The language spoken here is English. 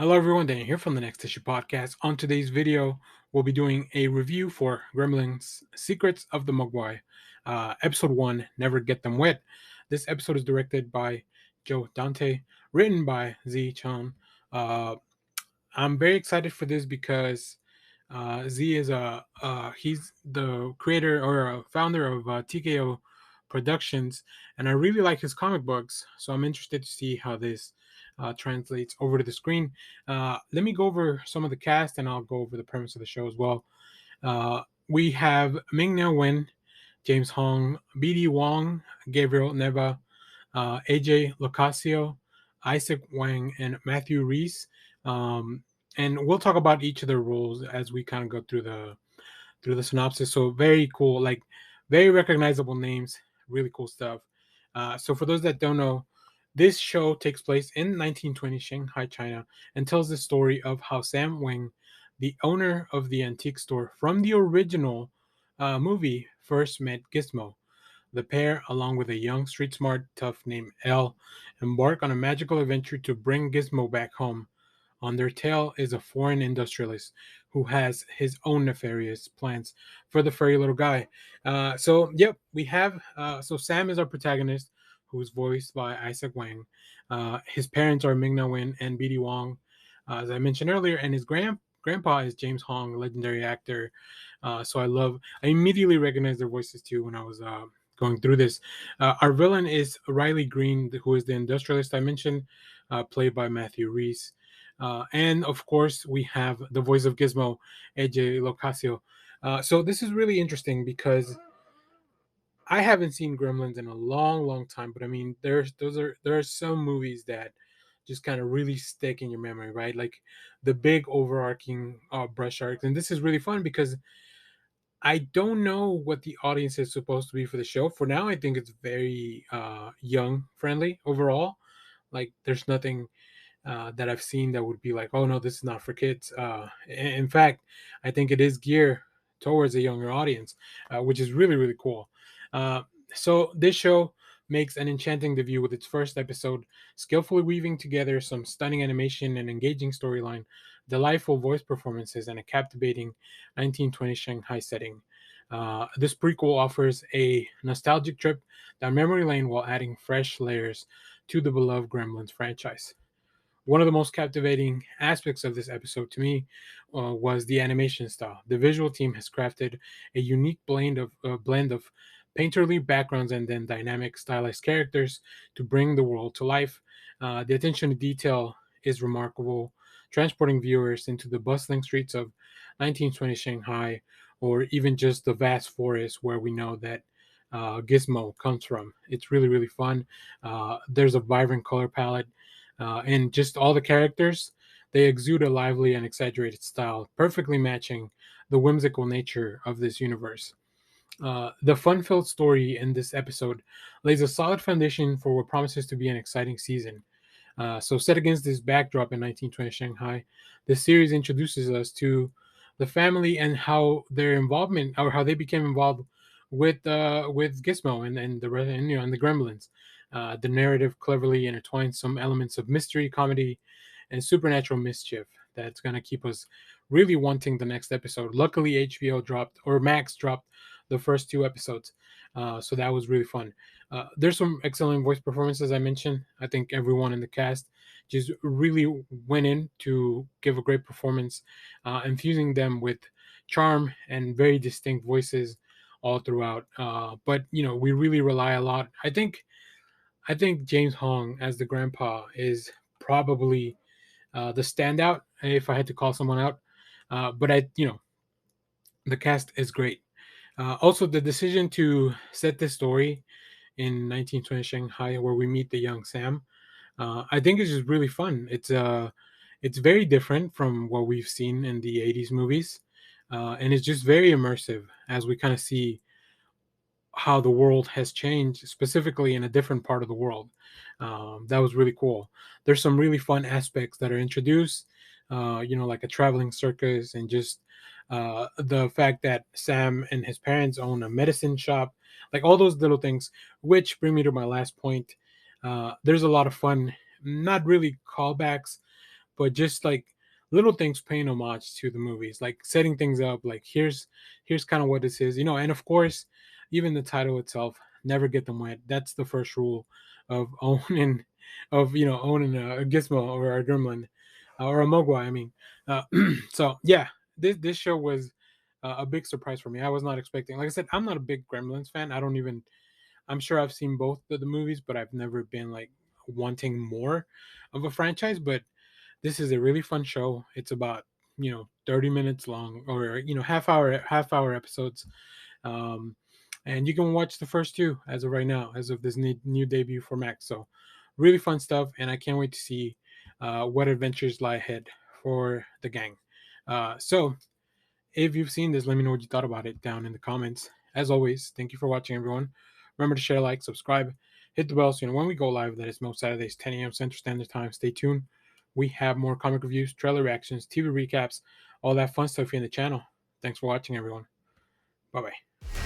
Hello everyone, Dan here from the Next Issue Podcast. On today's video, we'll be doing a review for Gremlins Secrets of the Mogwai, Episode 1, Never Get Them Wet. This episode is directed by Joe Dante, written by Tze Chun. Uh, I'm very excited for this because Z is he's the creator or founder of TKO Productions, and I really like his comic books. So I'm interested to see how this translates over to the screen. Let me go over some of the cast, and I'll go over the premise of the show as well. We have Ming Na Wen, James Hong, B.D. Wong, Gabriel Neva, AJ Locasio, Isaac Wang, and Matthew Reese. And we'll talk about each of their roles as we kind of go through the synopsis. So very cool, like very recognizable names, really cool stuff. So for those that don't know, this show takes place in 1920 Shanghai, China, and tells the story of how Sam Wang, the owner of the antique store from the original movie, first met Gizmo. The pair, along with a young street smart tough named Elle, embark on a magical adventure to bring Gizmo back home. On their tail is a foreign industrialist who has his own nefarious plans for the furry little guy. Yep, we have. So Sam is our protagonist, who's voiced by Isaac Wang. His parents are Ming Na Wen and B.D. Wong, as I mentioned earlier, and his grandpa is James Hong, legendary actor. I immediately recognized their voices too when I was going through this. Our villain is Riley Green, who is the industrialist I mentioned, played by Matthew Reese. And of course, we have the voice of Gizmo, AJ Locasio. So this is really interesting because I haven't seen Gremlins in a long, long time. But I mean, there are some movies that just kind of really stick in your memory, right? Like the big overarching brush arcs. And this is really fun because I don't know what the audience is supposed to be for the show. For now, I think it's very young friendly overall. Like there's nothing that I've seen that would be like, oh no, this is not for kids. In fact, I think it is geared towards a younger audience, which is really really cool. Uh, so this show makes an enchanting debut with its first episode, skillfully weaving together some stunning animation and engaging storyline, delightful voice performances, and a captivating 1920 Shanghai setting. This prequel offers a nostalgic trip down memory lane while adding fresh layers to the beloved Gremlins franchise. One of the most captivating aspects of this episode to me was the animation style. The visual team has crafted a unique blend of painterly backgrounds and then dynamic stylized characters to bring the world to life. The attention to detail is remarkable, transporting viewers into the bustling streets of 1920 Shanghai, or even just the vast forest where we know that Gizmo comes from. It's really really fun. There's a vibrant color palette, and just all the characters, they exude a lively and exaggerated style, perfectly matching the whimsical nature of this universe. The fun filled story in this episode lays a solid foundation for what promises to be an exciting season. So, set against this backdrop in 1920 Shanghai, the series introduces us to the family and how their involvement, or how they became involved with Gizmo and the Gremlins. The narrative cleverly intertwines some elements of mystery, comedy, and supernatural mischief that's going to keep us really wanting the next episode. Luckily, HBO dropped, or Max dropped, the first two episodes, so that was really fun. There's some excellent voice performances I mentioned. I think everyone in the cast just really went in to give a great performance, infusing them with charm and very distinct voices all throughout. But we really rely a lot. I think James Hong as the grandpa is probably the standout if I had to call someone out. But the cast is great. Also, the decision to set this story in 1920 Shanghai, where we meet the young Sam, I think is just really fun. It's very different from what we've seen in the 80s movies, and it's just very immersive as we kind of see how the world has changed, specifically in a different part of the world. That was really cool. There's some really fun aspects that are introduced, like a traveling circus, and just the fact that Sam and his parents own a medicine shop, like all those little things, which bring me to my last point. There's a lot of fun, not really callbacks, but just like little things paying homage to the movies, like setting things up, like here's kind of what this is, and of course, even the title itself, never get them wet. That's the first rule of owning owning a gizmo or a gremlin, or a mogwai, I mean. uh, so yeah, this show was a big surprise for me. I was not expecting, like I said, I'm not a big Gremlins fan. I'm sure I've seen both of the movies, but I've never been like wanting more of a franchise. But this is a really fun show. It's about 30 minutes long, or half hour episodes. um and you can watch the first two as of right now, as of this new debut for Max. So really fun stuff, and I can't wait to see what adventures lie ahead for the gang. So if you've seen this, let me know what you thought about it down in the comments. As always, thank you for watching, everyone. Remember to share, like, subscribe, hit the bell so when we go live, that is most Saturdays, 10 a.m. Central Standard Time. Stay tuned. We have more comic reviews, trailer reactions, TV recaps, all that fun stuff here in the channel. Thanks for watching, everyone. Bye bye.